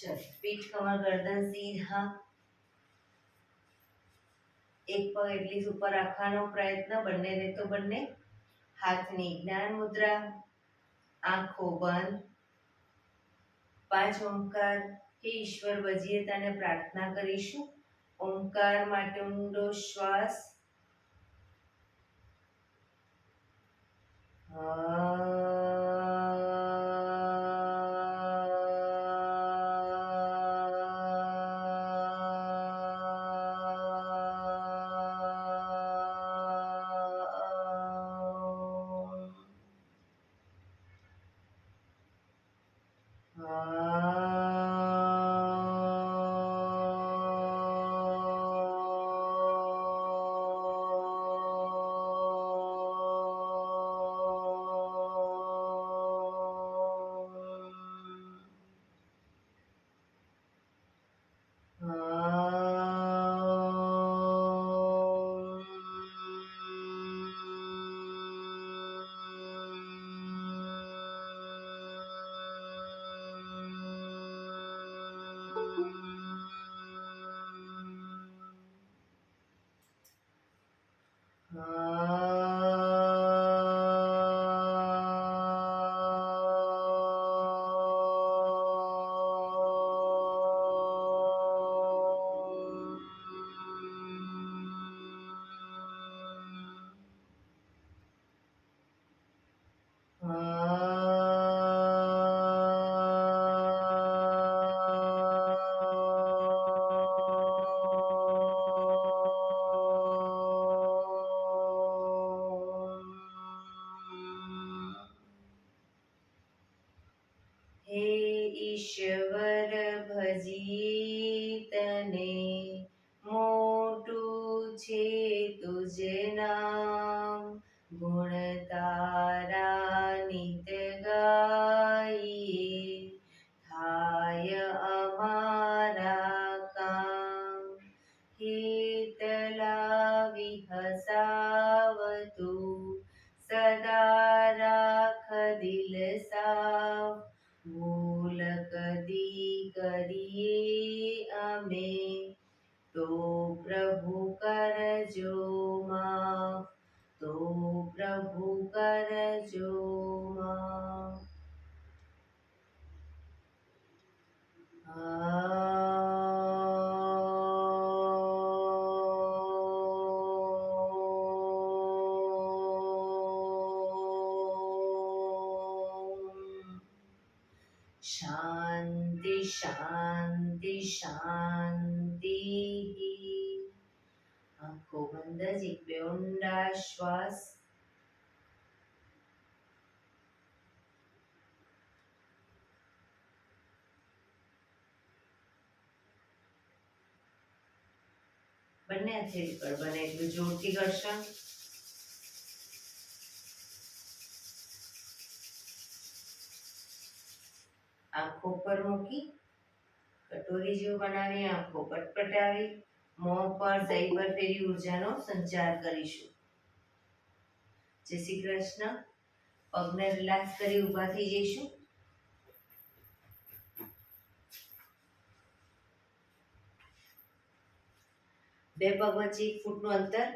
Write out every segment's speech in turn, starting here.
चलो, पीठ कमर गर्दन सीधा, एक पग एटलीस्ट ऊपर રાખવાનો પ્રયત્ન, બંને રે તો બંને હાથની જ્ઞાન મુદ્રા, આંખો બંધ, 5 ઓમકાર હે ઈશ્વર વજીયતાને પ્રાર્થના કરીશું. ઓમકાર માટે ઊંડો શ્વાસ. ઈશ્વર ભજી તને, મોટું છે તુજ નામ, ગુણ તારા નિત ગાઈએ, થાય અમારા કામ. હેતલા વિહસાવતું, સદા રાખ દિલ સાફ, ભૂલ કદી કરીએ અમે તો પ્રભુ કરજો માફ, તો પ્રભુ કરજો માફ. શાંતિ શાંતિ શાંતિ. આંખો બંધ જ એક બે ઊંડા શ્વાસ. બંને હથેળી પર બને એટલું જોરથી ઘર્ષણ. આંખો પર મૂકી કટોરી જેવું બનાવી આંખો પટપટાવી મોં પર દહીં પર ફેરી ઉર્જાનો સંચાર કરીશું. જય શ્રી કૃષ્ણ. પગને રિલેક્સ કરી ઊભા થઈ જઈશું. બે પગ વચ્ચે 1 ફૂટનું અંતર.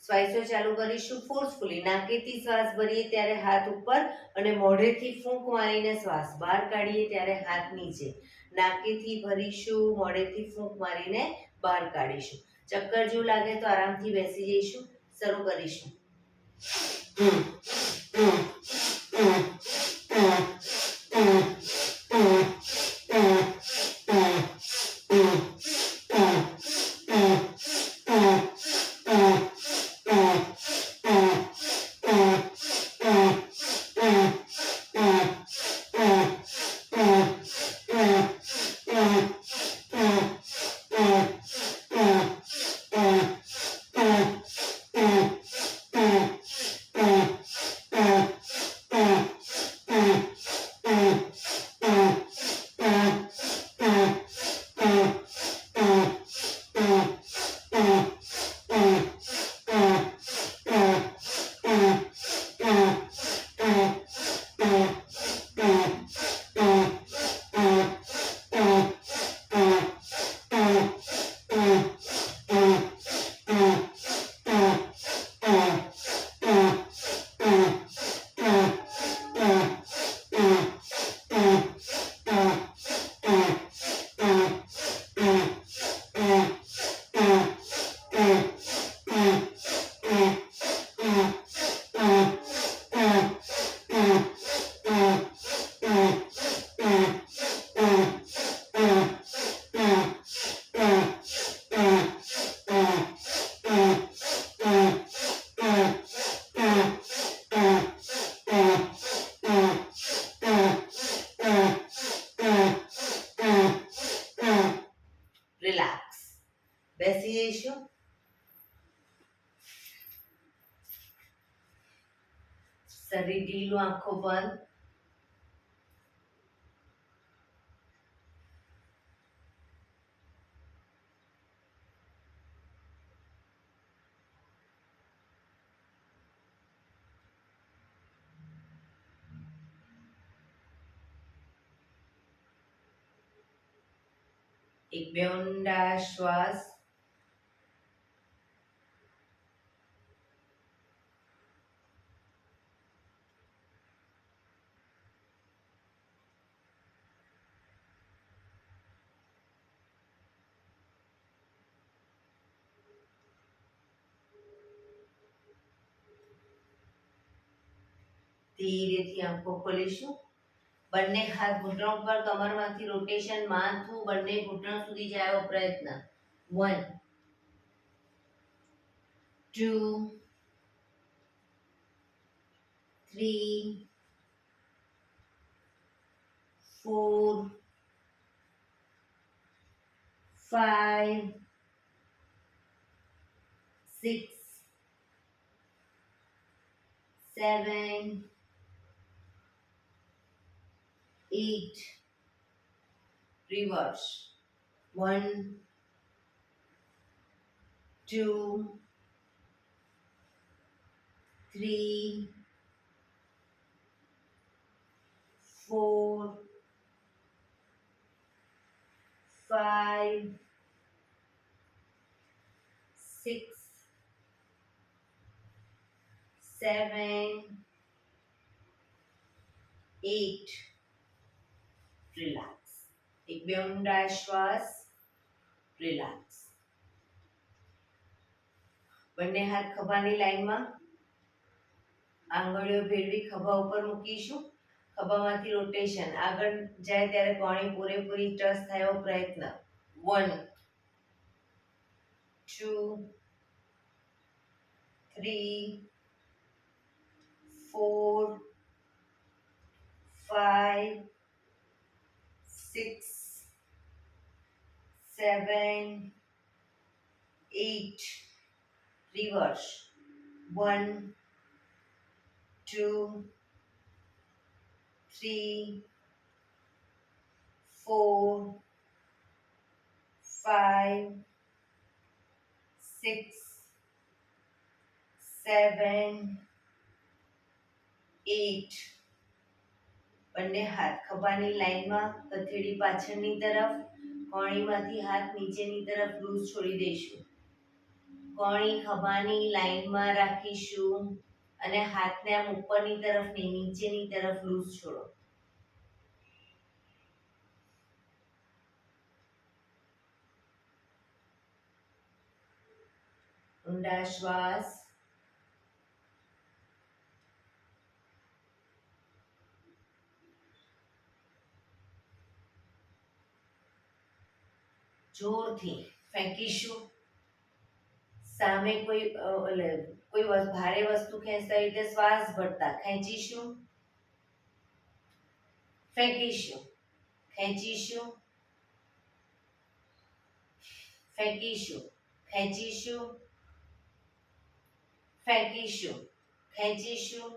શ્વાસો ચાલુ કરીશું ફોર્સફુલી. નાકેથી શ્વાસ ભરીએ ત્યારે હાથ ઉપર અને મોઢેથી ફૂંક મારીને શ્વાસ બહાર કાઢીએ ત્યારે હાથ નીચે. નાકેથી ભરીશું, મોઢેથી ફૂંક મારીને બહાર કાઢીશું. ચક્કર જેવું લાગે તો આરામથી બેસી જઈશું. શરૂ કરીશું. શરીર ઢીલું, આંખો બંધ. એક બે ઊંડા શ્વાસ. ધીરેથી આંખો ખોલીશું. બંને હાથ ઘૂંટણ પર, કમરમાંથી રોટેશન, માથું બંને ઘૂંટણ સુધી જાય એવો પ્રયત્ન. 1 2 3 4 5 6 7 8. Reverse. 1 2 3 4 5 6 7 8. રિલેક્સ. એક બે ઊંડા શ્વાસ. રિલેક્સ. બંને હાથ ખભાની લાઈનમાં, આંગળીઓ ભેળવી ખભા ઉપર મૂકીશું. ખભામાંથી રોટેશન, આગળ જાય ત્યારે કોણી પૂરેપૂરી ટચ થાય એવો પ્રયત્ન. 1 2 3 4 5 6 7 8. Reverse. 1 2 3 4 5 6 7 8. બંને હાથ ખભાની લાઈનમાં, હથેળી પાછળની તરફ, કોણીમાંથી હાથ નીચેની તરફ લૂઝ છોડી દઈશું. કોણી ખભાની લાઈનમાં રાખીશું અને હાથને આમ ઉપરની તરફ નહીં, નીચેની તરફ લૂઝ છોડો. ઊંડા શ્વાસ. જોરથી ફેંકીશું. સામે કોઈ ભારે વસ્તુ ખેંચતા રીતે શ્વાસ ભરતા ખેંચીશું, ફેંકીશું, ખેંચીશું, ફેંકીશું, ખેંચીશું, ફેંકીશું, ખેંચીશું,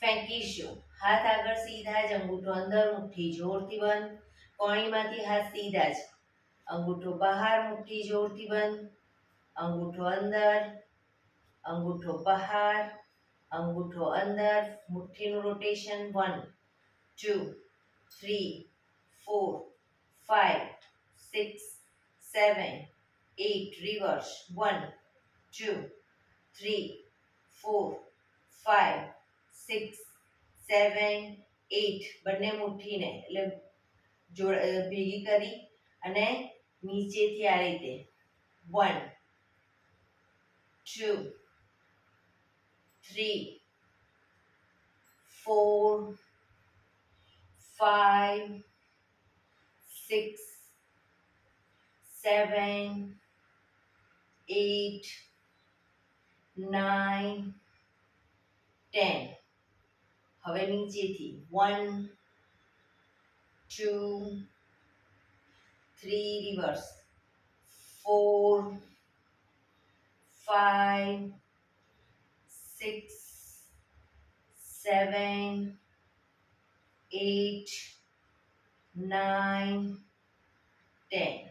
ફેંકીશું. હાથ આગળ સીધા જ, અંગૂઠો અંદર, મુઠ્ઠી જોરથી બંધ. કોણીમાંથી હાથ સીધા જ, અંગૂઠો બહાર, મુઠ્ઠી જોરથી બંધ. અંગૂઠો અંદર, અંગૂઠો બહાર, અંગૂઠો અંદર, મુઠ્ઠીનું રોટેશન. 1 2 3 4 5 6 7 8. રિવર્સ. 1 2 3 4 5 6 7 8. બંને મુઠ્ઠીને ભેગી કરી અને નીચેથી આ રીતે 1 2 3 4 5 6 7 8 9 10. હવે નીચેથી 1 2 3. રિવર્સ. 4 5 6 7 8 9 10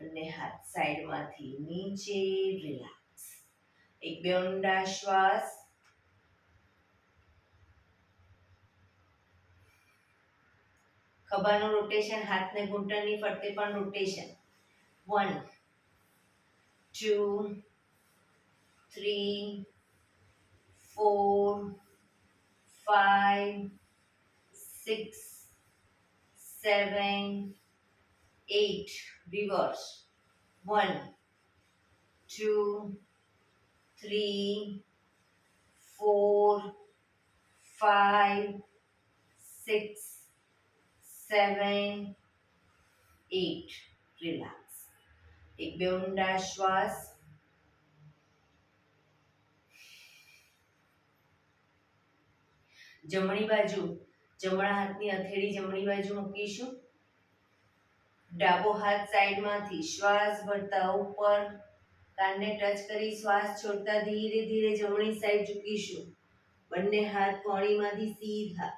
અને હાથ સાઈડમાંથી નીચે રિલેક્સ. એક બે ઊંડા શ્વાસ. ખભાનું રોટેશન, હાથને ઘૂંટણની ફરતે પણ રોટેશન. 1 2 3 4 5 6 7 8 reverse. 1 2 3 4 5 6 7 8 રિલેક્સ. એક બે ઊંડા શ્વાસ. જમણી બાજુ જમણા હાથની હથેળી જમણી બાજુ મૂકીશું. ડાબો હાથ સાઈડમાંથી શ્વાસ ભરતા ઉપર કાનને ટચ કરી શ્વાસ છોડતા ધીરે ધીરે જમણી સાઈડ ઝૂકીશું. બંને હાથ કોણીમાંથી સીધા.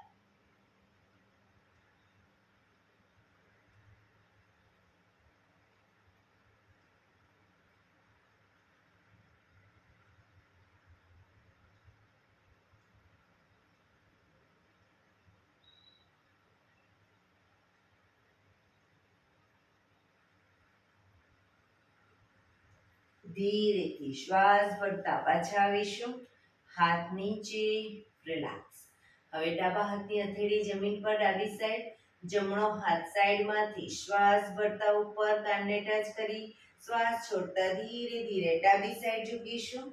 ધીરેથી શ્વાસ ભરતા પાછા આવીશું. હાથ નીચે, રિલેક્સ. હવે ડાબા હાથની હથેળી જમીન પર ડાબી સાઈડ, જમણો હાથ સાઈડમાંથી શ્વાસ ભરતા ઉપર કાનને ટચ કરી શ્વાસ છોડતા ધીરે ધીરે ડાબી સાઈડ ઝૂકીશું.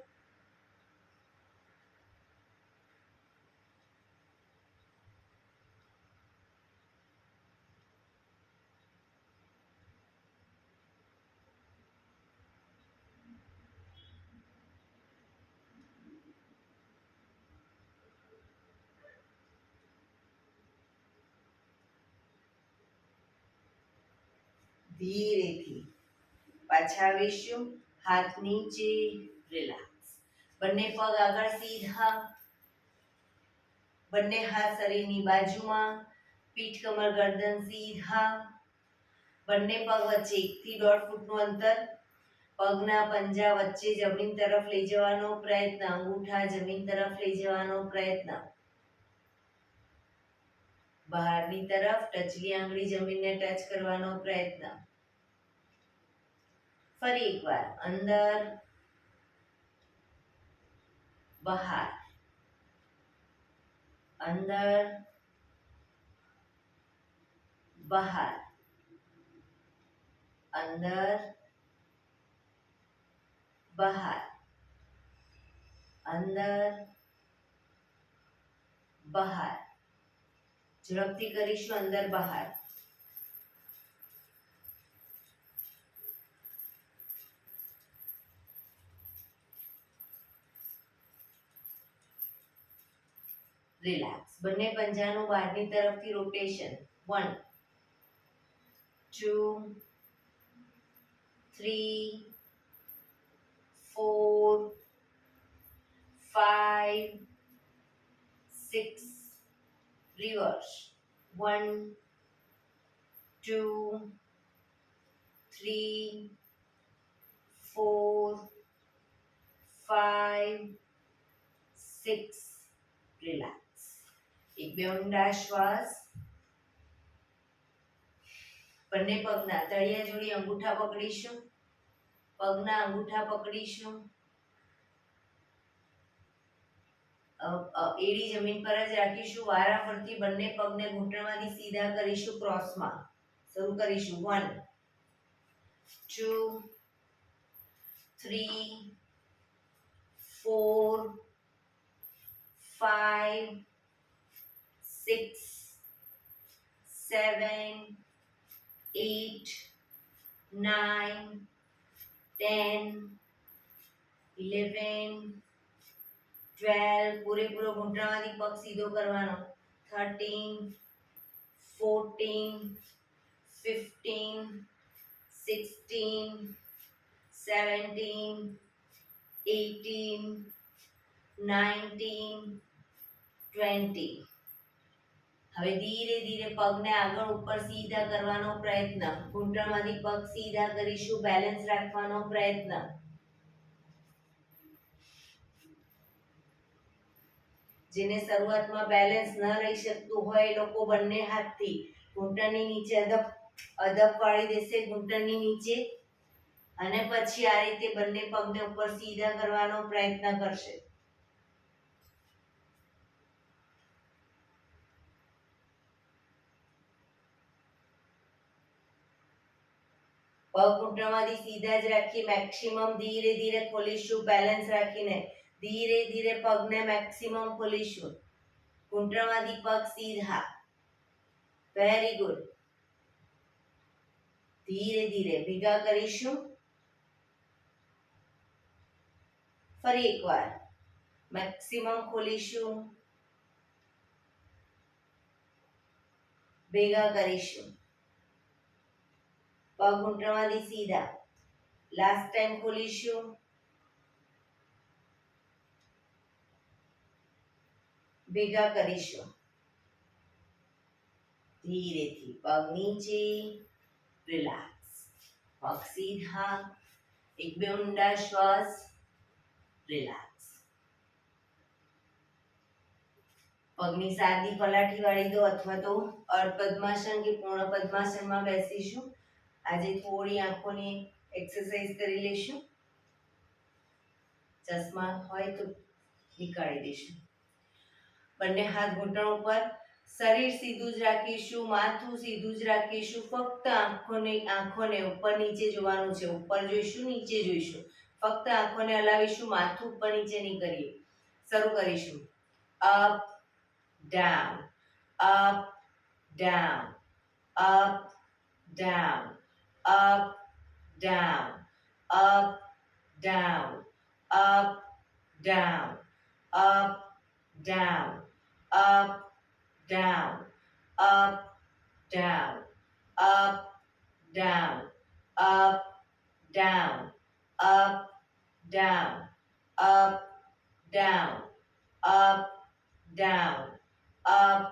ધીરેથી પાછા આવીશું. હાથ નીચે, રિલેક્સ. બંને પગ આગળ સીધા. બંને હાથ શરીરની બાજુમાં. પીઠ કમર ગરદન સીધા. બંને પગ વચ્ચે 1 થી 1.5 ફૂટનું અંતર. પગના પંજા વચ્ચે જમીન તરફ લઈ જવાનો પ્રયત્ન. અંગૂઠા જમીન તરફ લઈ જવાનો પ્રયત્ન. બહારની તરફ ટચલી આંગળી જમીનને ટચ કરવાનો પ્રયત્ન. ફરી એકવાર અંદર, બહાર, અંદર, બહાર, અંદર, બહાર, અંદર, બહાર. ઝડપથી કરીશું. અંદર બહાર. રિલેક્સ. બંને પંજાનું બહારની તરફથી રોટેશન. 1 2 3 4 5 6 reverse. 1 2 3 4 5 6 રિલેક્સ. એક બે ઊંડા શ્વાસ. બંને પગના તળિયા જોડી અંગૂઠા પકડીશું. પગના અંગૂઠા પકડીશું. એડી જમીન પર જ રાખીશું. વારા ફરતી બંને પગને ઘૂંટણમાંથી સીધા કરીશું. ક્રોસમાં શરૂ કરીશું. 1 2 3 4 5 6 7 8 9 10 11 12. પૂરેપૂરો ઘૂંટણમાંથી પગ સીધો કરવાનો. 13 14 15 16 17 18 19, 20. હવે ધીરે ધીરે પગને આગળ ઉપર સીધા કરવાનો પ્રયત્ન. ઘૂંટણમાંથી પગ સીધા કરીશું, બેલેન્સ રાખવાનો પ્રયત્ન. જેને શરૂઆતમાં બેલેન્સ ન રહી શકતું હોય એ લોકો બંને હાથથી ઘૂંટણની નીચે અદબ વાળી દેશે, ઘૂંટણની નીચે, અને પછી આ રીતે બંને પગને ઉપર સીધા કરવાનો પ્રયત્ન કરશે. પગ ઘૂંટણમાંથી સીધા જ રાખી મેક્સિમમ ધીરે ધીરે ખોલીશું, બેલેન્સ રાખીને ધીરે ધીરે પગને મેક્સિમમ ખોલીશું. ઘૂંટણમાંથી પગ સીધા. Very good. ધીરે ધીરે ભેગા કરીશું. ફરી એકવાર મેક્સિમમ ખોલીશું, ભેગા કરીશું. પગ ઘૂંટણમાંથી સીધા. લાસ્ટ ટાઈમ ખોલીશું, ભેગા કરીશું. ધીરેથી પગ નીચે, રિલેક્સ. પગ સીધા, એક બે ઊંડા શ્વાસ, રિલેક્સ. પગની સાદી પલાઠી વાળી દો અથવા તો અર્ધ પદ્માસન કે પૂર્ણ પદ્માસનમાં બેસીશું. આજે થોડી આંખોની એક્સરસાઇઝ કરી લઈશું. ચશ્મા હોય તો નીકાળી દઈશું. બંને હાથ ઘૂંટણ ઉપર, શરીર સીધું જ રાખીશું, માથું સીધું જ રાખીશું. ફક્ત આંખોને ઉપર નીચે જોવાનું છે. ઉપર જોઈશું, નીચે જોઈશું. ફક્ત આંખોને હલાવીશું, માથું ઉપર નીચે નહીં કરીએ. શરૂ કરીશું. Up down, up down, up down, up down, up down, up down, up down, up, down, up, down, up, down, up, down, up, down, up, down, up, down, up,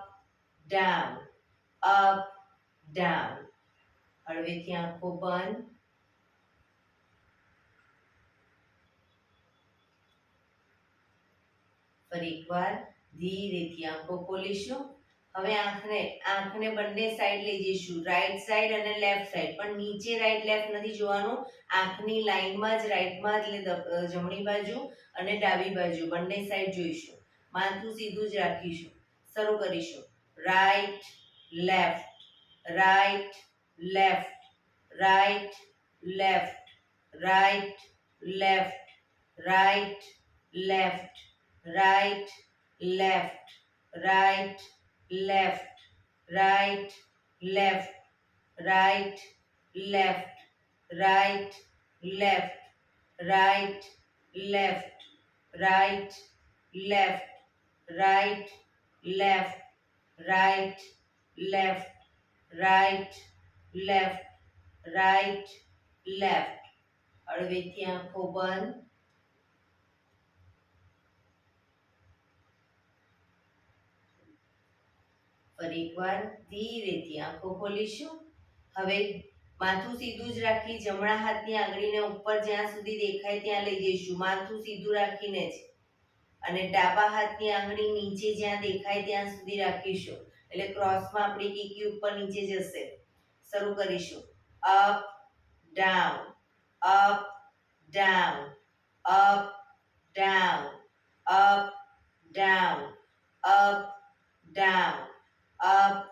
down, up, down. હળવેથી આંખો બંધ. ફરી એકવાર ધીરેથી આંખો ખોલીશું. હવે આંખને બંને side લઈ જઈશું, રાઈટ સાઈડ અને લેફ્ટ સાઈડ. પણ નીચે રાઈટ લેફ્ટ નથી જોવાનું. આંખની લાઈનમાં જ રાઈટમાં જ જમણી બાજુ અને ડાબી બાજુ બંને સાઈડ જોઈશું. માથું સીધું જ રાખીશું. શરૂ કરીશું. Right left, right left, right left, right left, right left, right left, right, left, right, left, right, left, right, left, right, left, right, left, right, left, right, left, right, left, right, left. હળવેથી આંખો બંધ. ફરી એકવાર ધીરેથી આંખો ખોલીશું. હવે માથું સીધું જ રાખી જમણા હાથની આંગળીને ઉપર જ્યાં સુધી દેખાય ત્યાં લઈ જઈશું. માથું સીધું રાખીને જ. અને ડાબા હાથની આંગળી નીચે જ્યાં દેખાય ત્યાં સુધી રાખીશું. એટલે ક્રોસમાં આપણી કીકી ઉપર નીચે જશે. શરૂ કરીશું. Up down, up down, up down, up down, up down, up,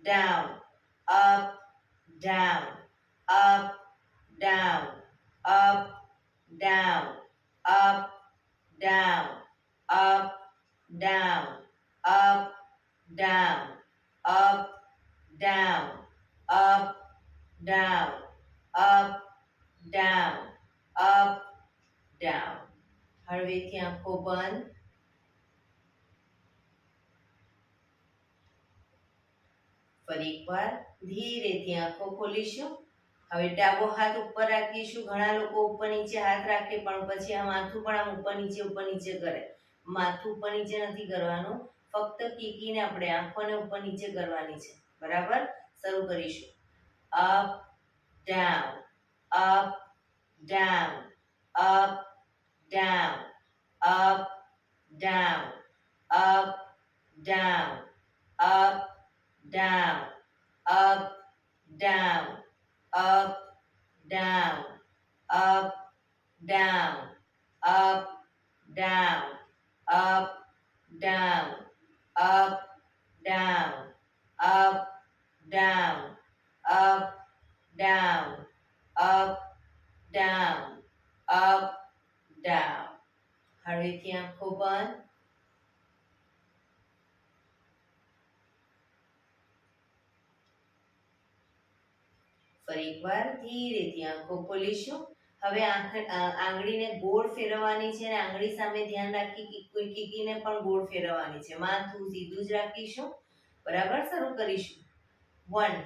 down, up, down, up, down, up, down, up, down, up, down, up, down, up, down, up, down, up, down, up, down. હળવેથી આંખો બંધ. ફરી એકવાર ધીરેથી આંખો ખોલીશું. હવે ડાબો હાથ ઉપર રાખીશું. ઘણા લોકો ઉપર નીચે હાથ રાખે પણ પછી આ માથું પણ આમ ઉપર નીચે કરે. માથું ઉપર નીચે નથી કરવાનું, ફક્ત કીકીને આપણે આંખોને ઉપર નીચે કરવાની છે. બરાબર, શરૂ કરીશું. Up down, up down, up down, up down, up down, up down, up down, up down, up down, up down, up down, up down, up down, up down, up down, up down. હળવેથી આંખો બંધ. ફરી એકવાર ધીરેથી આંખો ખોલીશું. હવે આંગળીને ગોળ ફેરવવાની છે અને આંગળી સામે ધ્યાન રાખી કે કોઈ કીકીને પણ ગોળ ફેરવવાની છે. માથું સીધું જ રાખીશું. બરાબર, શરૂ કરીશું. 1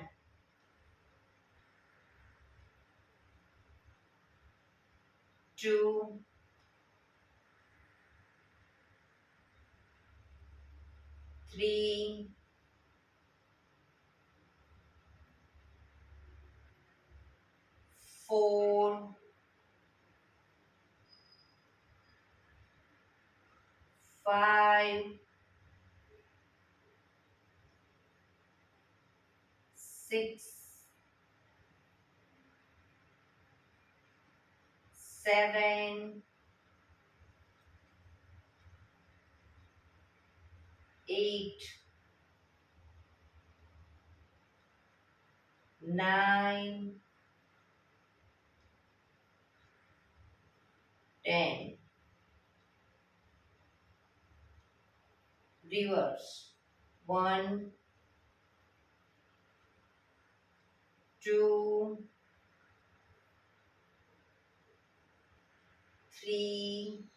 2 3 4 5 6 7 8 9 10. Reverse. 1 2 3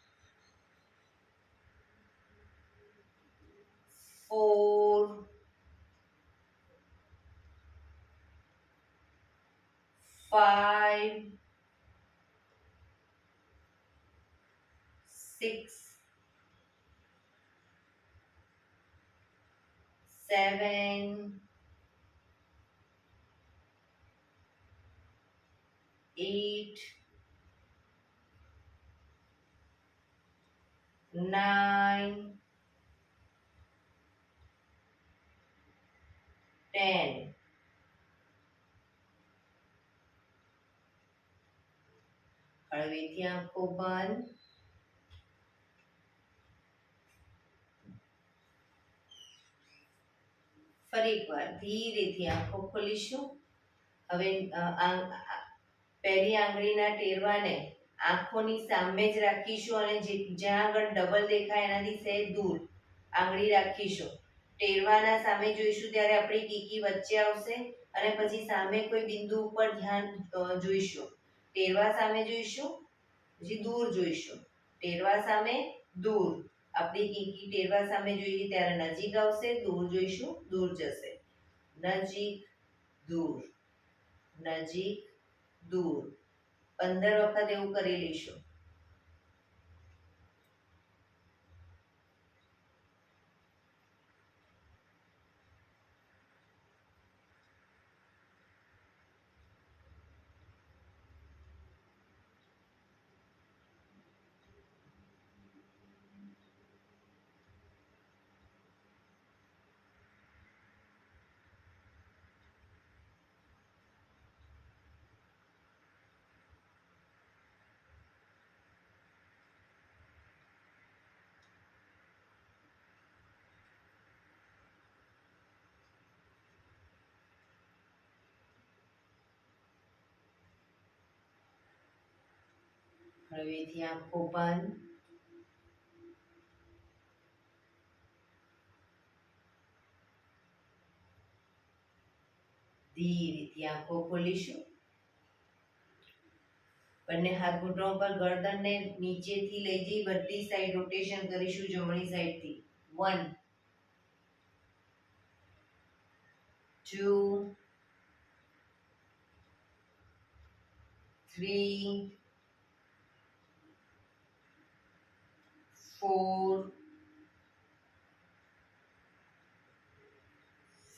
4 5 6 7 8 9 10. હળવેથી આંખો બંધ. ફરી એકવાર ધીરેથી આંખો ખોલીશું. હવે પહેલી આંગળીના ટેરવાને આંખોની સામે જ રાખીશું અને જ્યાં આગળ ડબલ દેખાય એનાથી સહેજ દૂર આંગળી રાખીશું. ટેરવાના સામે જોઈશું ત્યારે આપણી કીકી વચ્ચે આવશે અને પછી સામે કોઈ બિંદુ ઉપર ધ્યાન જોઈશું. ટેરવા સામે જોઈશું, પછી દૂર જોઈશું. ટેરવા સામે, દૂર. આપણી કીકી ટેરવા સામે જોઈએ ત્યારે નજીક આવશે, દૂર જોઈશું, દૂર જશે. નજીક, દૂર, નજીક, દૂર. 15 વખત એવું કરી લઈશું. હળવેથી આંખો બંધ. ધીરેથી આંખો ખોલીશું. બંને હાથ ઘૂંટણો પર ગરદનને નીચેથી લઈ જઈ બધી સાઈડ રોટેશન કરીશું, જમણી સાઈડથી. 1 2 3 4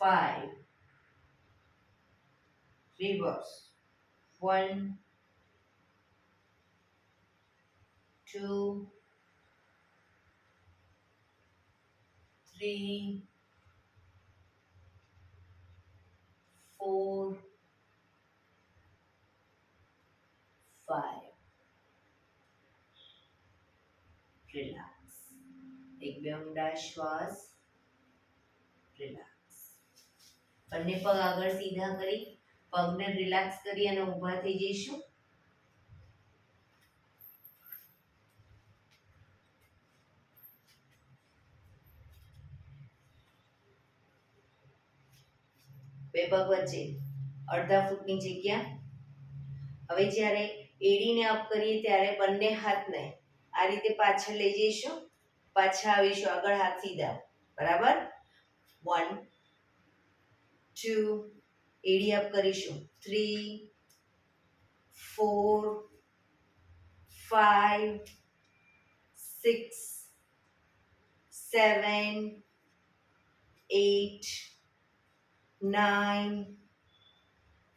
5 reverse 1 2 3 4 5 રિલેક્સ. એક બે ઊંડા શ્વાસ. રિલેક્સ. બંને પગ આગળ સીધા કરી પગને રિલેક્સ કરી અને ઊભા થઈ જઈશું. બે પગ વચ્ચે અડધા ફૂટની જગ્યા. હવે જ્યારે એડીને અપ કરીએ ત્યારે બંને હાથને આ રીતે પાછળ લઈ જઈશું. પાછા આવીશું આગળ હાથ સીધા. બરાબર. 1 2 એડી અપ કરીશું. 3 4 5 6 7 8 9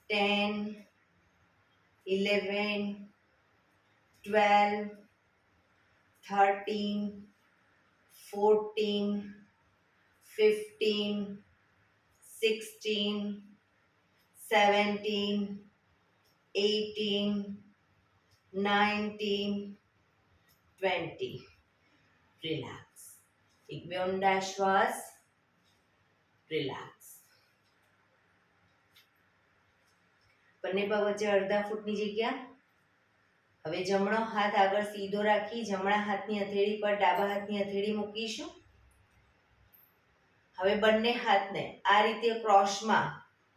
10 11 12 13 14 15 16 17 18 19 20 રિલેક્સ. એક બે ઊંડા શ્વાસ. રિલેક્સ. બંને પગ વચ્ચે અડધા ફૂટની જગ્યા. હવે જમણો હાથ આગળ સીધો રાખી જમણા હાથની હથેળી પર ડાબા હાથની હથેળી મૂકીશું. હવે બંને હાથને આ રીતે ક્રોસમાં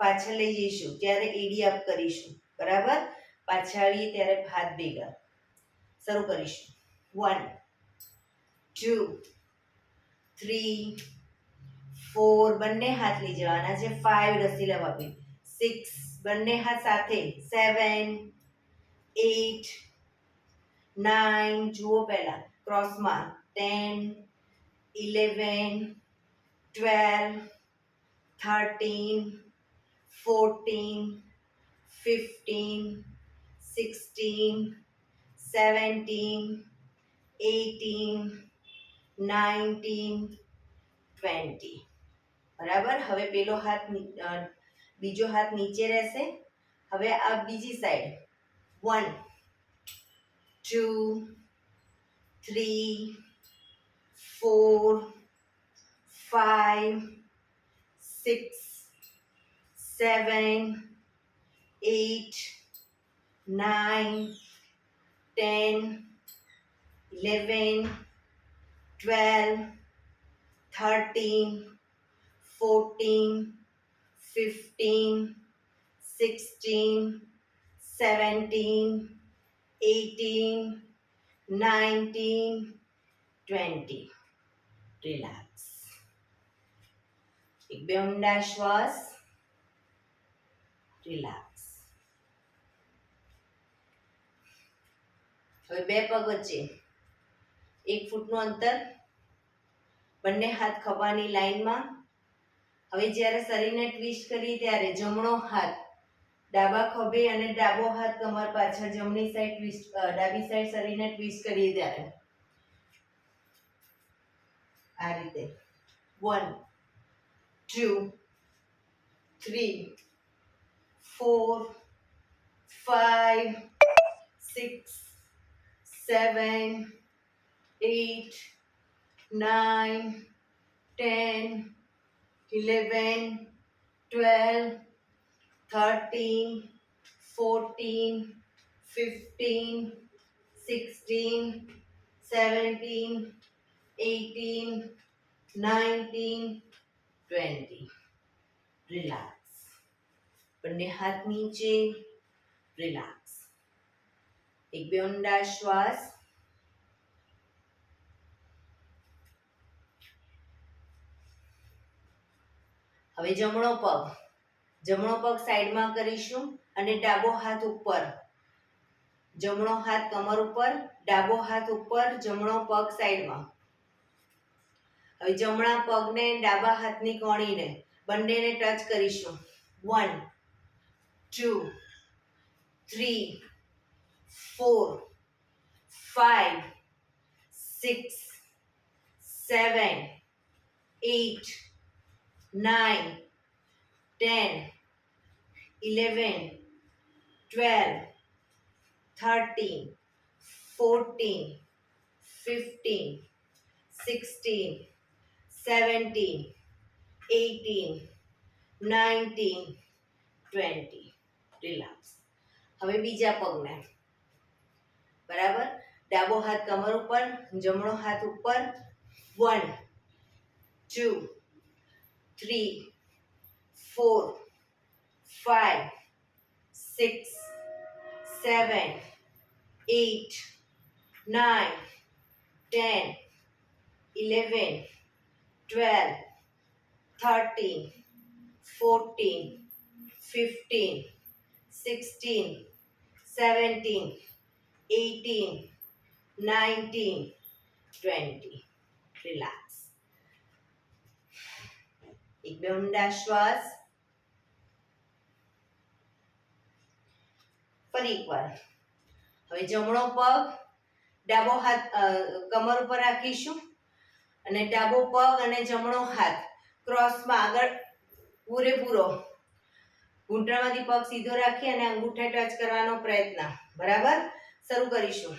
પાછળ લઈ જઈશું ત્યારે એડી અપ કરીશું. બરાબર. પાછા આવીએ ત્યારે હાથ ભેગા. શરૂ કરીશું. 1 2 3 4 બંને હાથ લઈ જવાના છે. 5 રસી લંબાવી. 6 બંને હાથ સાથે. 7 8 9 જુઓ પહેલા ક્રોસમાં. 10 11 12 13 14 15 16 17 18 19 20. બરાબર. હવે પેલો હાથ બીજો હાથ નીચે રહેશે. હવે આ બીજી સાઈડ. 1 2 3 4 5 6 7 8 9 10 11 12 13 14 15 16 17 18 19 20. રિલેક્સ. એક બે ઊંડા શ્વાસ. રિલેક્સ. હવે બે પગ વચ્ચે 1 ફૂટનું અંતર. બંને હાથ ખભાની લાઈનમાં. હવે જ્યારે શરીરને ટ્વિસ્ટ કરીએ ત્યારે જમણો હાથ ડાબા ખભે અને ડાબો હાથ કમર પાછળ. જમણી સાઈડ ટ્વિસ્ટ ડાબી સાઈડ શરીરને ટ્વિસ્ટ કરીએ ત્યારે આ રીતે. 1 2 3 4 5 6 7 8 9 10 11 12 13 14 15 16 17 18 19 20. રિલેક્સ. બંને હાથ નીચે. રિલેક્સ. એક બે ઊંડા શ્વાસ. હવે જમણો પગ સાઈડમાં કરીશું અને ડાબો હાથ ઉપર. જમણો હાથ કમર ઉપર, ડાબો હાથ ઉપર, જમણો પગ સાઈડમાં. હવે જમણા પગને ડાબા હાથની કોણીને બંનેને ટચ કરીશું. 1 2 3 4 5 6 7 8 9 10 11 12 13 14 15 16 17 18 19 20. રિલેક્સ. હવે બીજા પગને બરાબર, ડાબો હાથ કમર ઉપર, જમણો હાથ ઉપર. 1 2 3 4 5 6 7 8 9 10 11 12 13 14 15 16 17 18 19 20. રિલેક્સ. એક બે ઊંડા શ્વાસ. ફરી એકવાર. હવે જમણો પગ ડાબો હાથ કમર ઉપર રાખીશું અને ડાબો પગ અને જમણો હાથ ક્રોસમાં આગળ પૂરેપૂરો ઘૂંટણમાંથી પગ સીધો રાખી અને અંગૂઠે ટચ કરવાનો પ્રયત્ન. બરાબર, શરૂ કરીશું.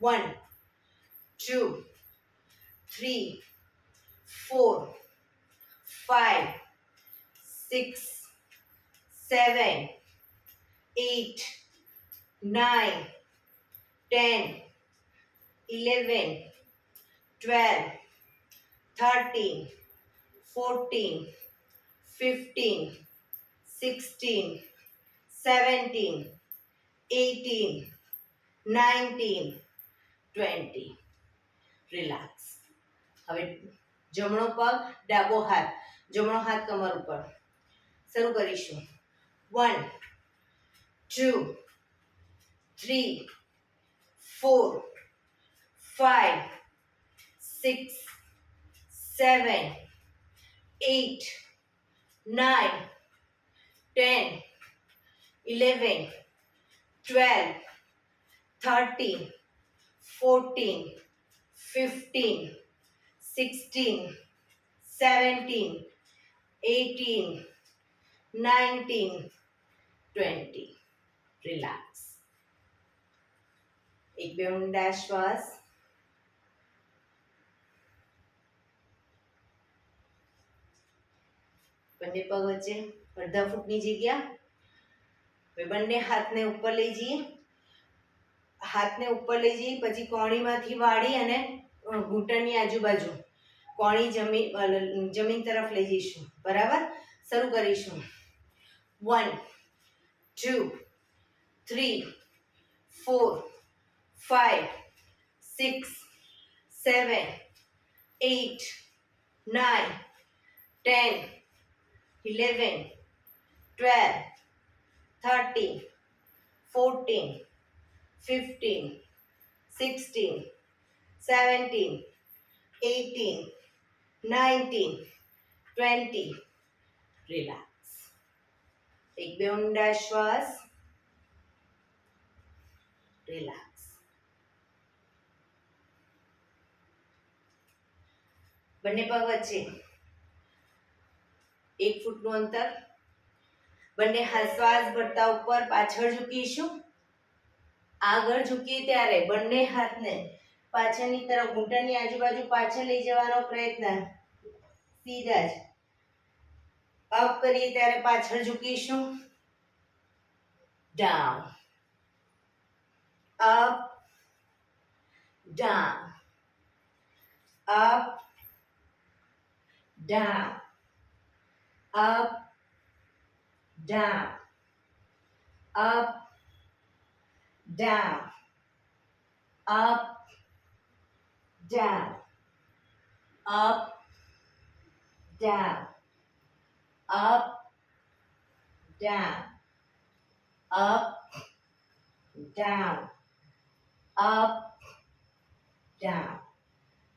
1 2 3 4 5 6 7 8 9 10 11 12 13 14 15 16 17 18 19 20. રિલેક્સ. હવે જમણો પગ ડાબો હાથ, જમણો હાથ કમર ઉપર. શરૂ કરીશું. 1 2 3 4 5 6 7 8 9 10 11 12 13 14 15 16 17 18 19 20. રિલેક્સ. એક બે ઊંડા શ્વાસ. બંને પગ વચ્ચે અડધા ફૂટની જગ્યા. હવે બંને હાથને ઉપર લઈ જઈએ. હાથને ઉપર લઈ જઈએ પછી કોણીમાંથી વાળી અને ઘૂંટણની આજુબાજુ કોણી જમીન તરફ લઈ જઈશું. બરાબર, શરૂ કરીશું. 1 2 3 4 5 6 7 8 9 10 11 12 13 14 15 16 17 18 19 20. રિલેક્સ. એક બે ઊંડા શ્વાસ. રિલેક્સ. બંને પગ વચ્ચે 1 ફૂટનું અંતર. બંને હાથ શ્વાસ ભરતા ઉપર પાછળ ઝૂકીશું. આગળ ઝૂકીએ ત્યારે બંને હાથને પાછળની તરફ ઘૂંટણની આજુબાજુ પાછળ લઈ જવાનો પ્રયત્ન. સીધા જ અપ કરીએ ત્યારે પાછળ ઝૂકીશું. Down, up, down, up, down, up, down, up, down, up, down, up, down, up, down, up, down, up, down.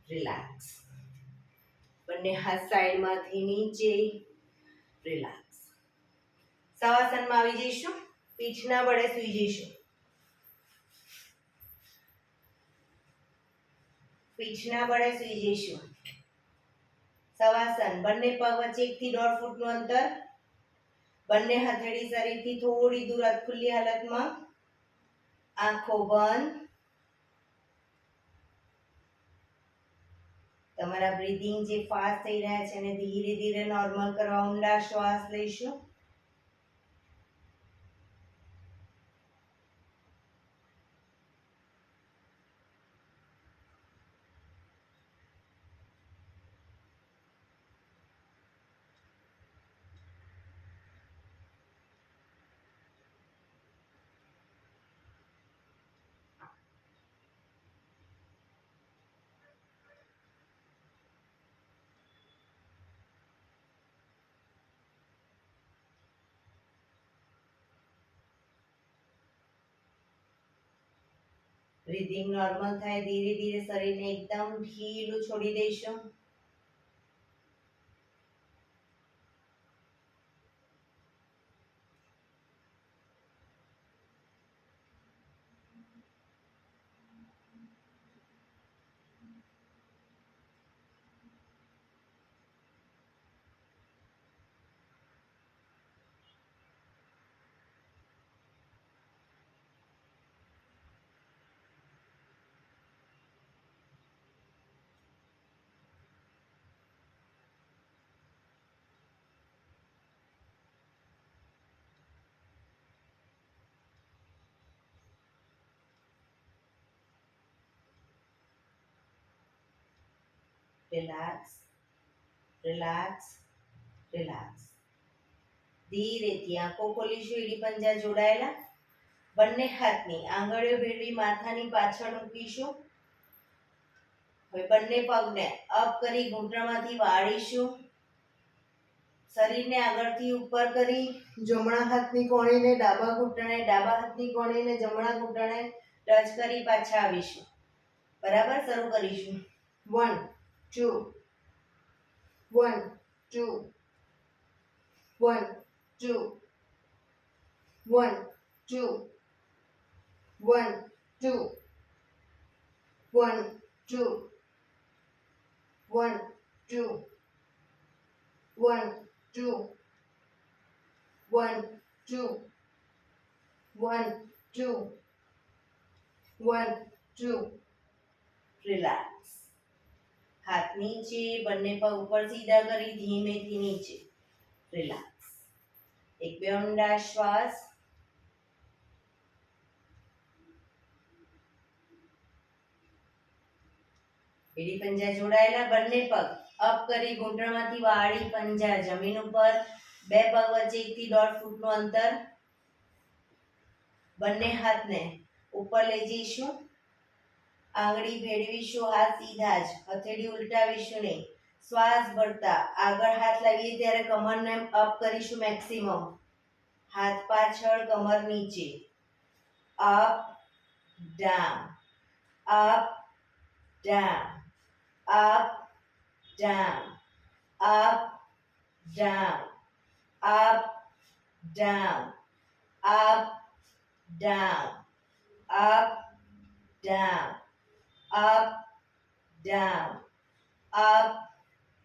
Relax. બંને હાથ સાઈડમાંથી નીચે, રિલેક્સ. શવાસનમાં આવી જઈશું. પીઠના વડે સૂઈ જઈશું. પીઠના વડે સૂઈ જઈશું. શવાસન. બંને પગ વચ્ચે 1 થી 1.5 ફૂટનું અંતર. બંને હથેળી શરીરથી થોડી દૂર ખુલ્લી હાલતમાં. આંખો બંધ. તમારા બ્રીથિંગ જે ફાસ્ટ થઈ રહ્યા છે એને ધીરે ધીરે નોર્મલ કરવા ઊંડા શ્વાસ લઈશું. બ્રીથિંગ નોર્મલ થાય ધીરે ધીરે શરીરને એકદમ ઢીલું છોડી દઈશું. Relax, relax, relax. ધીરેથી આંખો ખોલીશું. એડી પંજા જોડાયેલા. બંને હાથની આંગળીઓ ભેળવી માથાની પાછળ મૂકીશું. હવે બંને પગને અપ કરી ઘૂંટણમાંથી વાળીશું. શરીરને આગળથી ઉપર કરી જમણા હાથની કોણીને ડાબા ઘૂંટણે, ડાબા હાથની કોણીને જમણા ઘૂંટણે ટચ કરી પાછા આવીશું. બરાબર. શરૂ કરીશું. 1 2 1 2 1 2 1 2 1 2 1 2 1 2 1 2 1 2 1 2 1 2. રિલેક્સ. હાથ નીચે, બંને પગ ઉપર સીધા કરી ધીમેથી નીચે. રિલેક્સ. એક બે ઊંડા શ્વાસ. એડી પંજા જોડાયેલા. બંને પગ અપ કરી ઘૂંટણમાંથી વાળી પંજા જમીન ઉપર. બે પગ વચ્ચે 1 થી 1.5 ફૂટનું અંતર. બંને હાથને ઉપર લઈ જઈશું. આંગળી ભેળવીશું. હાથ સીધા જ. હથેળી ઉલટાવીશું નહીં. શ્વાસ ભરતા આગળ હાથ લાવીએ ત્યારે કમરને અપ કરીશું મેક્સિમમ. હાથ પાછળ, કમર નીચે. Up down, up down, up down, up down, up down, up down, up down, up, down, up,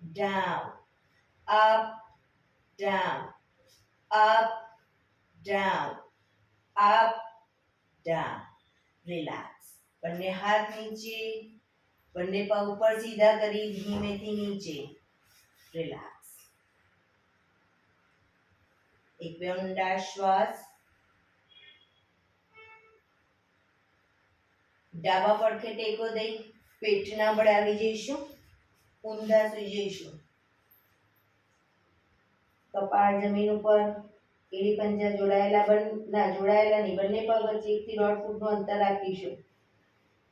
down, up, down, up, down, up, down. Relax. બંને હાથ નીચે, બંને પગ ઉપર સીધા કરી ધીમેથી નીચે. રિલેક્સ. એક બે ઊંડા શ્વાસ. ડાબા પડખે ટેકો દઈ પેટના બળે આવી જઈશું. ઊંધા સૂઈ જઈશું. કપાળ જમીન ઉપર. એડી પંજા જોડાયેલા જોડાયેલા નહીં. બંને પગ વચ્ચે 1 થી 1.5 ફૂટનું અંતર રાખીશું.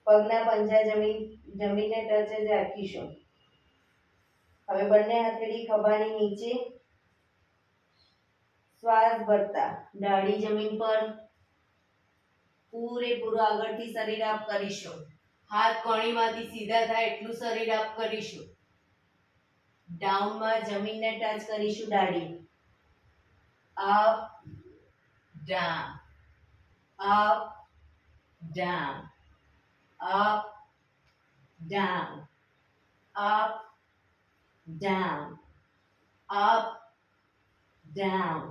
પગના પંજા જમીનને ટચ જ રાખીશું. હવે બંને હથેળી ખભાની નીચે. શ્વાસ ભરતા દાઢી જમીન પર. પૂરેપૂરું આગળથી શરીર અપ કરીશું. હાથ કોણીમાંથી સીધા થાય એટલું શરીર અપ કરીશું. ડાઉનમાં જમીનને ટચ કરીશું દાઢી. Up down, up down, up down, up down, up down,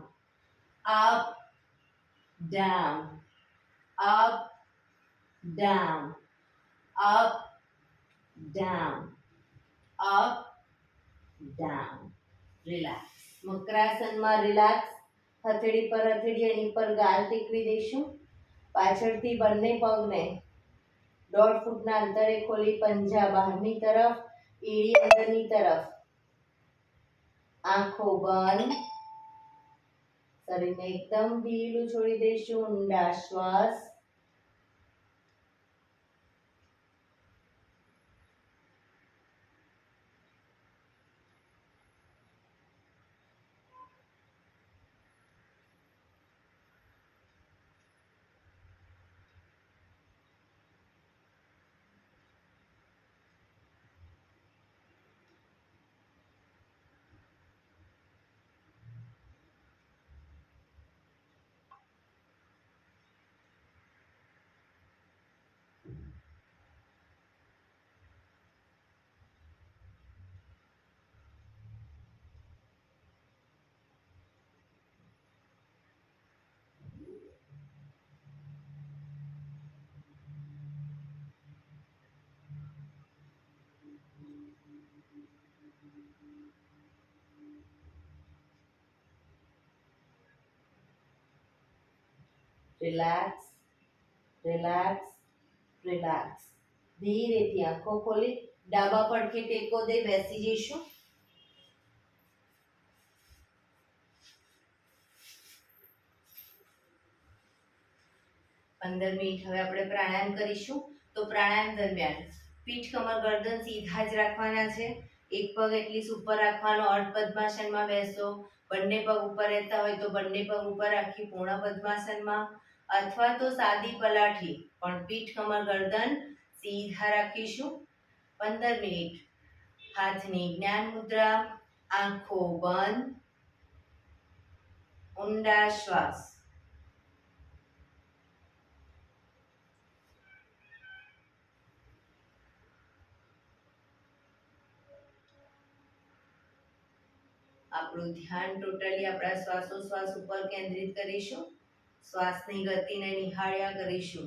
up down, up down, up down, up down. Relax. મકરાસનમાં રિલેક્સ. હથેળી પર હથેળી એની પર ગાલ ટેકવી દઈશું. પાછળથી બંને પગને 1.5 ફૂટના અંતરે ખોલી પંજા બહારની તરફ, એડી અંદરની તરફ. આંખો બંધ. શરીરને એકદમ ઢીલું છોડી દઈશું. ઊંડા શ્વાસ. Relax, relax, relax. ધીરેથી આંખો ખોલી ડાબા પડખે ટેકો દે બેસી જઈશું. 15 મિનિટ હવે આપણે પ્રાણાયામ કરીશું. તો પ્રાણાયામ દરમિયાન પીઠ, કમર, ગરદન સીધા જ રાખવાના છે. એક પગ એટલીસ્ટ ઉપર રાખવાનો. અર્ધ પદ્માસનમાં બેસો. બંને પગ ઉપર રહેતા હોય તો બંને પગ ઉપર રાખી પૂર્ણ પદ્માસનમાં, અથવા તો સાદી પલાઠી, પણ પીઠ, કમર, ગરદન સીધા રાખીશું. 15 મિનિટ હાથની જ્ઞાન મુદ્રા. આંખો બંધ. ઊંડા શ્વાસ. આપણું ધ્યાન ટોટલી આપણા શ્વાસોશ્વાસ ઉપર કેન્દ્રિત કરીશું. શ્વાસની ગતિને નિહાળ્યા કરીશું.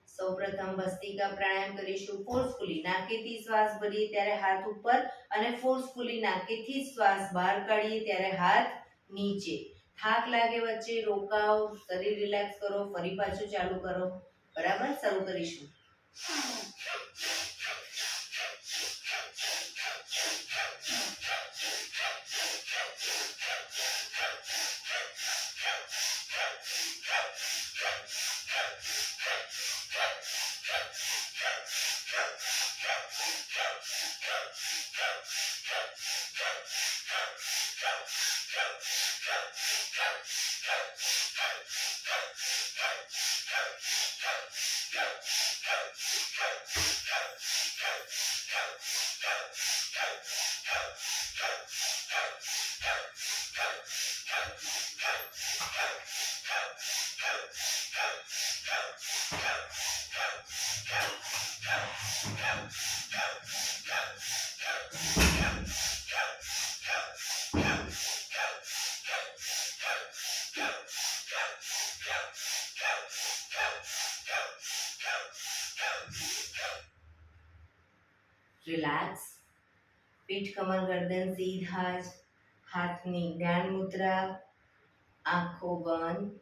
સૌપ્રથમ ભસ્ત્રિકા પ્રાણાયામ કરીશું. ફોર્સફુલી નાકેથી શ્વાસ ભરીએ ત્યારે હાથ ઉપર અને ફોર્સફુલી નાકેથી શ્વાસ બહાર કાઢીએ ત્યારે હાથ નીચે. થાક લાગે વચ્ચે રોકાઓ, શરીર રિલેક્સ કરો, ફરી પાછું ચાલુ કરો. બરાબર, શરૂ કરીશું. રિલેક્સ. પીઠ, કમર, ગરદન સીધા જ. હાથની જ્ઞાન મુદ્રા. આંખો બંધ.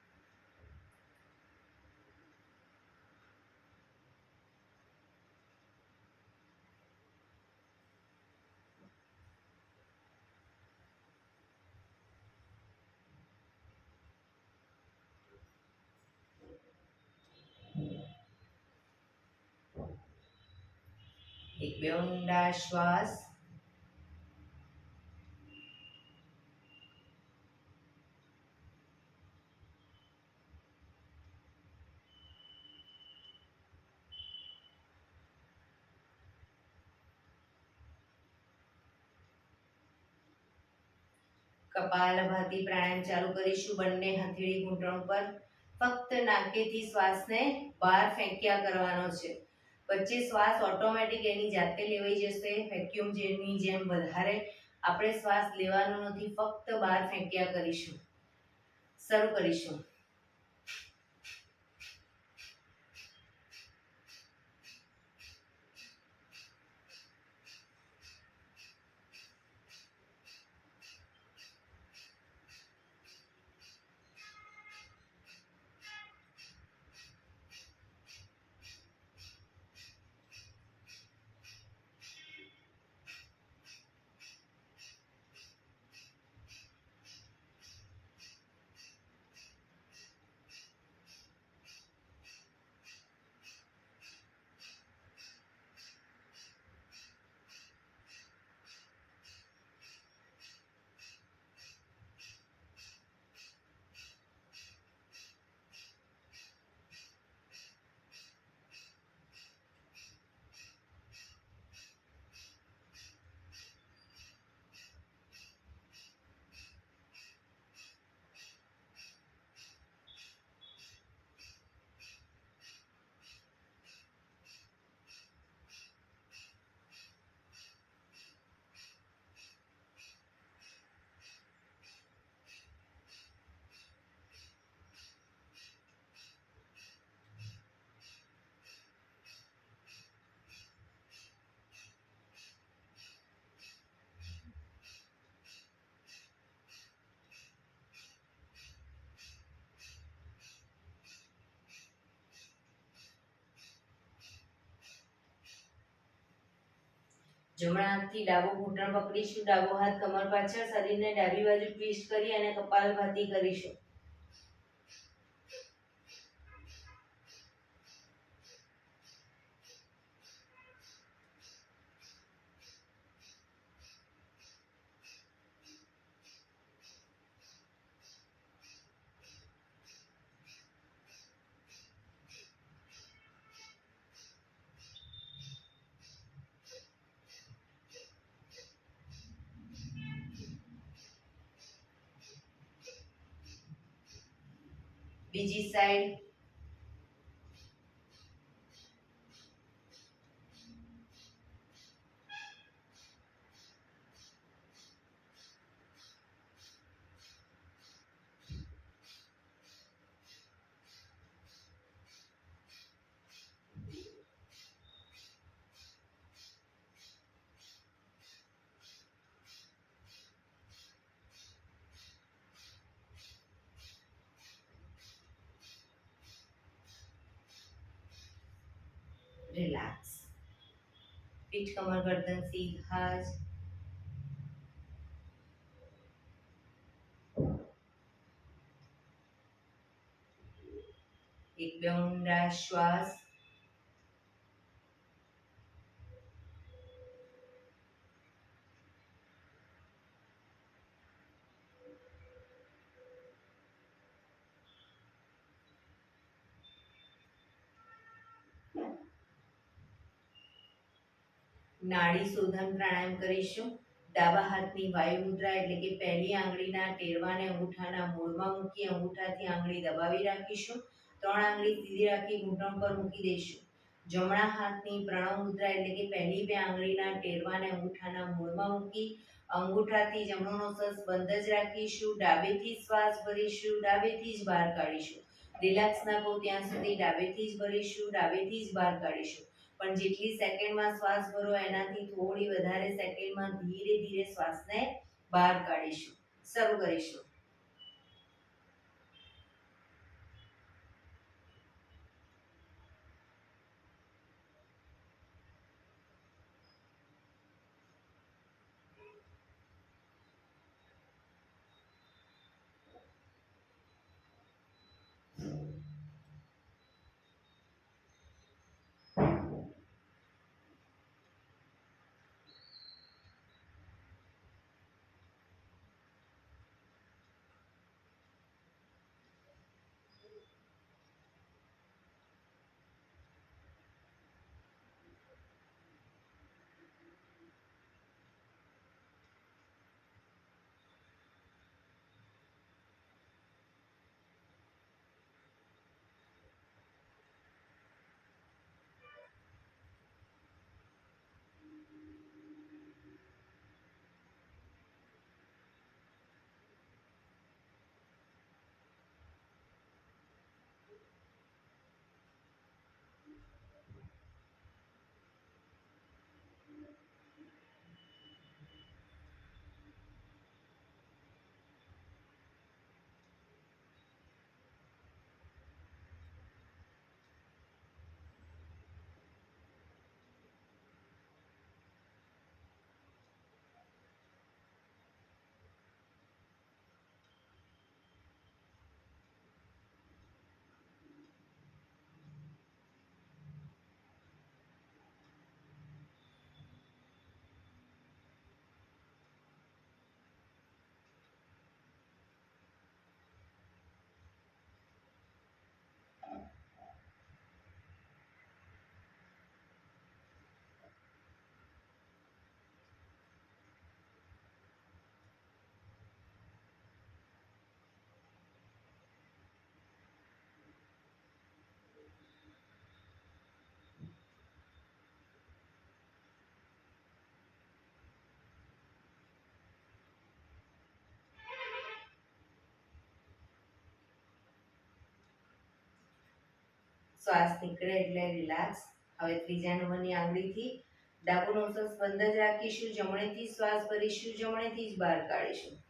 એક બે ઊંડા શ્વાસ. કપાલભાતિ પ્રાણાયામ ચાલુ કરીશું. બંને હથેળી ઘૂંટણ પર. ફક્ત નાકેથી શ્વાસને બહાર ફેંક્યા કરવાનો છે. વચ્ચે શ્વાસ ઓટોમેટિક એની જાતે લેવાઈ જશે. વેક્યુમ જેની જેમ વધારે આપણે શ્વાસ લેવાનો નથી, ફક્ત બહાર ફેંક્યા કરીશું. શરૂ કરીશું. જમણા હાથથી ડાબો ઘૂંટણ પકડીશું. ડાબો હાથ કમર પાછળ, શરીરને ડાબી બાજુ ટ્વિસ્ટ કરી અને કપાલભાતિ કરીશું. બીજી સાઈડ. રિલેક્સ. પીઠ કમર ગરદન સીધા જ. એક બે ઊંડા શ્વાસ. નાડી શોધન પ્રાણાયામ કરીશું. ડાબા હાથની વાયુ મુદ્રા એટલે કે પહેલી આંગળીના ટેરવાને અંગૂઠાના મૂળમાં મૂકી અંગૂઠાથી આંગળી દબાવી રાખીશું. 3 આંગળી સીધી રાખી ઘૂંટણ પર મૂકી દઈશું. જમણા હાથની પ્રણવ મુદ્રા એટલે કે પહેલી 2 આંગળીના ટેરવાને અંગૂઠાના મૂળમાં મૂકી અંગૂઠાથી જમણો નોસસ બંધ જ રાખીશું. ડાબેથી શ્વાસ ભરીશું, ડાબેથી જ બહાર કાઢીશું. રિલેક્સ ના કહો ત્યાં સુધી ડાબેથી જ ભરીશું, ડાબેથી જ બહાર કાઢીશું. પણ જેટલી સેકન્ડમાં શ્વાસ ભરો એનાથી થોડી વધારે સેકન્ડમાં ધીરે ધીરે શ્વાસને બહાર કાઢીશું. શરૂ કરીશું. શ્વાસ નીકળે એટલે રિલેક્સ. હવે ત્રીજા નંબરની આંગળીથી ડાબુ નોઝલ્સ બંધ જ રાખીશું, જમણેથી શ્વાસ ભરીશું, જમણેથી જ બહાર કાઢીશું.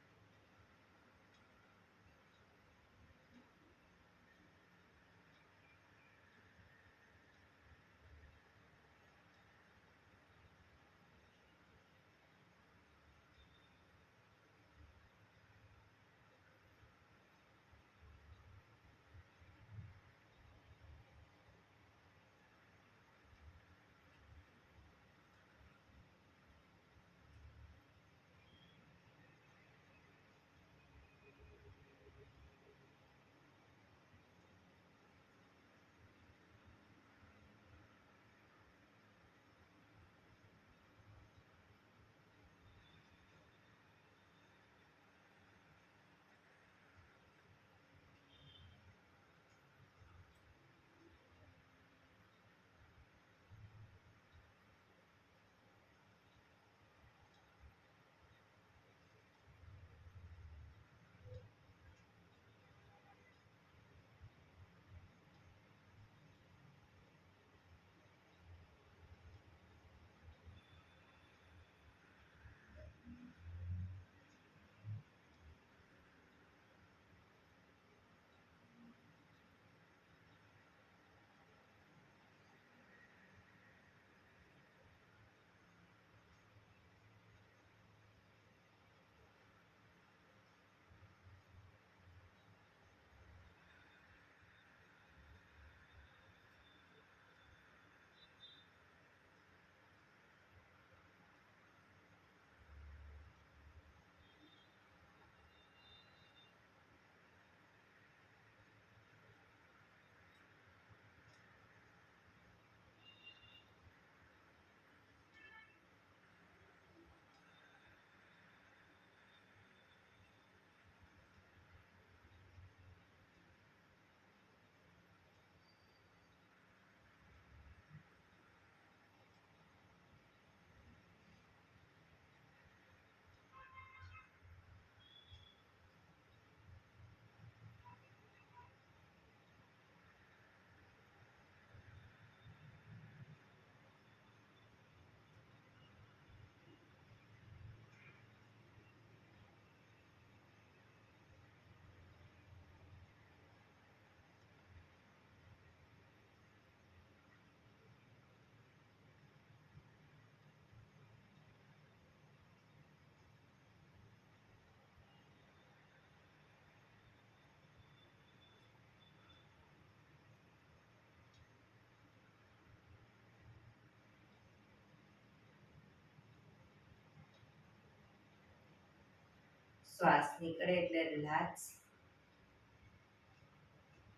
શ્વાસ નીકળે એટલે રિલેક્સ.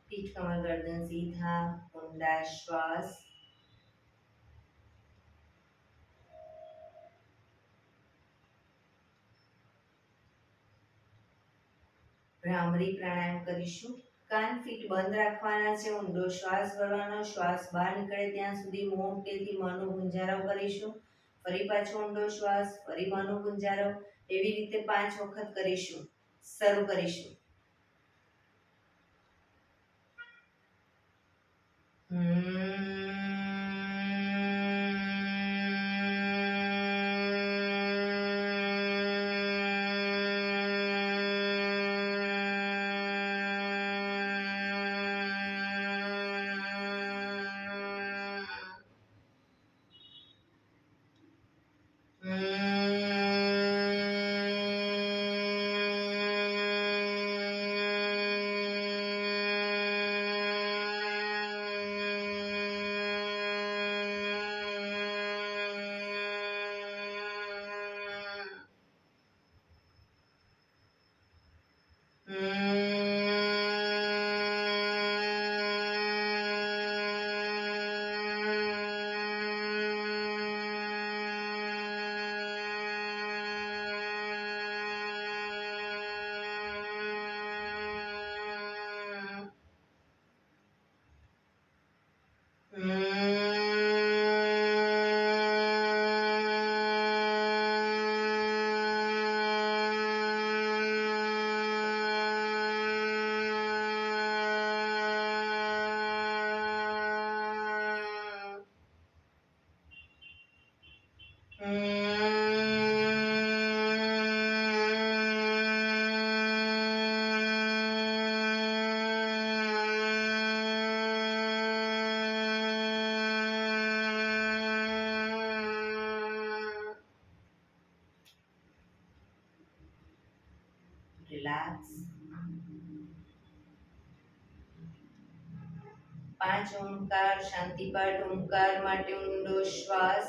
પીઠ કમર ગરદન સીધા, ઊંડા શ્વાસ. ભ્રામરી પ્રાણાયામ કરીશું. કાન ફીટ બંધ રાખવાના છે, ઊંડો શ્વાસ ભરવાનો, શ્વાસ બહાર નીકળે ત્યાં સુધી મોટેથી મોંનો ગુંજારો કરીશું. ફરી પાછો ઊંડો શ્વાસ, ફરી મોંનો ગુંજારો. એવી રીતે 5 વખત કરીશું. શરૂ કરીશું. રિલેક્સ. 5 ઓમકાર શાંતિપાઠ ઓમકાર માટે ઊંડો શ્વાસ.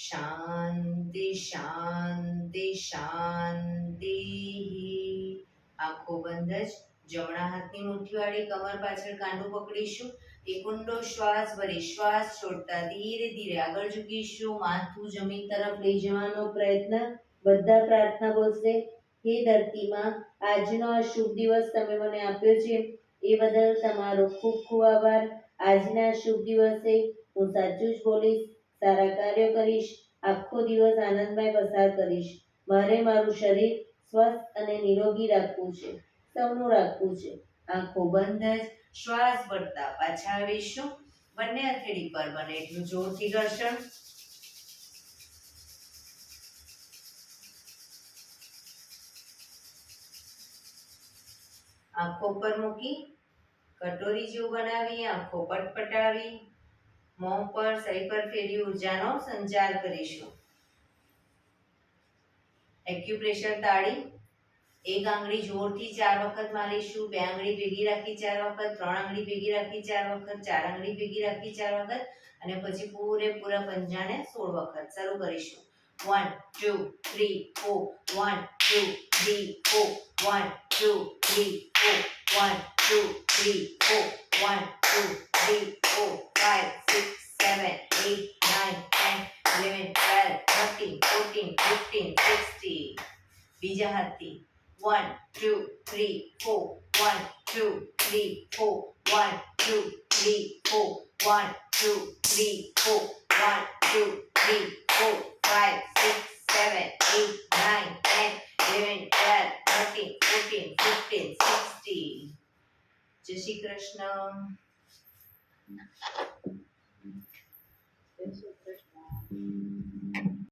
શાંતિ શાંતિ શાંતિ. આંખો બંધ જ જમણા હાથની મુઠ્ઠીવાળી કમર પાછળ કાંડું પકડીશું. એક ઊંડો શ્વાસ ભરી શ્વાસ છોડતા ધીરે ધીરે આગળ ઝૂકીશું. માથું જમીન તરફ લઈ જવાનો પ્રયત્ન. બધા પ્રાર્થના બોલશે. હે ધરતીમાં, આજનો આ શુભ દિવસ તમે મને આપ્યો છે એ બદલ તમારો ખૂબ ખૂબ આભાર. આજના શુભ દિવસે હું સાચું જ બોલીશ, સારા કાર્યો કરીશ, આખો દિવસ આનંદમય પસાર કરીશ. મારે મારું શરીર સ્વસ્થ અને નિરોગી રાખવું છે, સૌનું રાખવું છે. આંખો બંધ જ શ્વાસ ભરતા પાછા આવીશું. બંને હથેળી પર બને એટલું જોરથી ઘર્ષણ. આંખો પર મૂકી કટોરી જેવું બનાવી આંખો પટપટાવી મોં પર સહી પર ફેરવી ઉર્જાનો સંચાર કરીશું. એક્યુપ્રેશર તાળી. એક આંગળી જોરથી 4 વખત મારીશું. 2 આંગળી ભેગી રાખી 4 વખત, 3 આંગળી ભેગી રાખી 4 વખત, 4 આંગળી ભેગી રાખી 4 વખત અને પછી પૂરેપૂરા પંજાને 16 વખત. શરૂ કરીશું. 1 2 3 4 1 2 3 4 1 2 3 4 1 2 3 4 1 2 3 4 5 6 7 8 9 10 11 12 13 14 15 16. બીજા હાથથી 1 2 3 4 1 2 3 4 1 2 3 4 1 2 3 4 1 2 3 4 5 6 7 8 9 10 11 12 13 14 15 16. જય શ્રી કૃષ્ણ.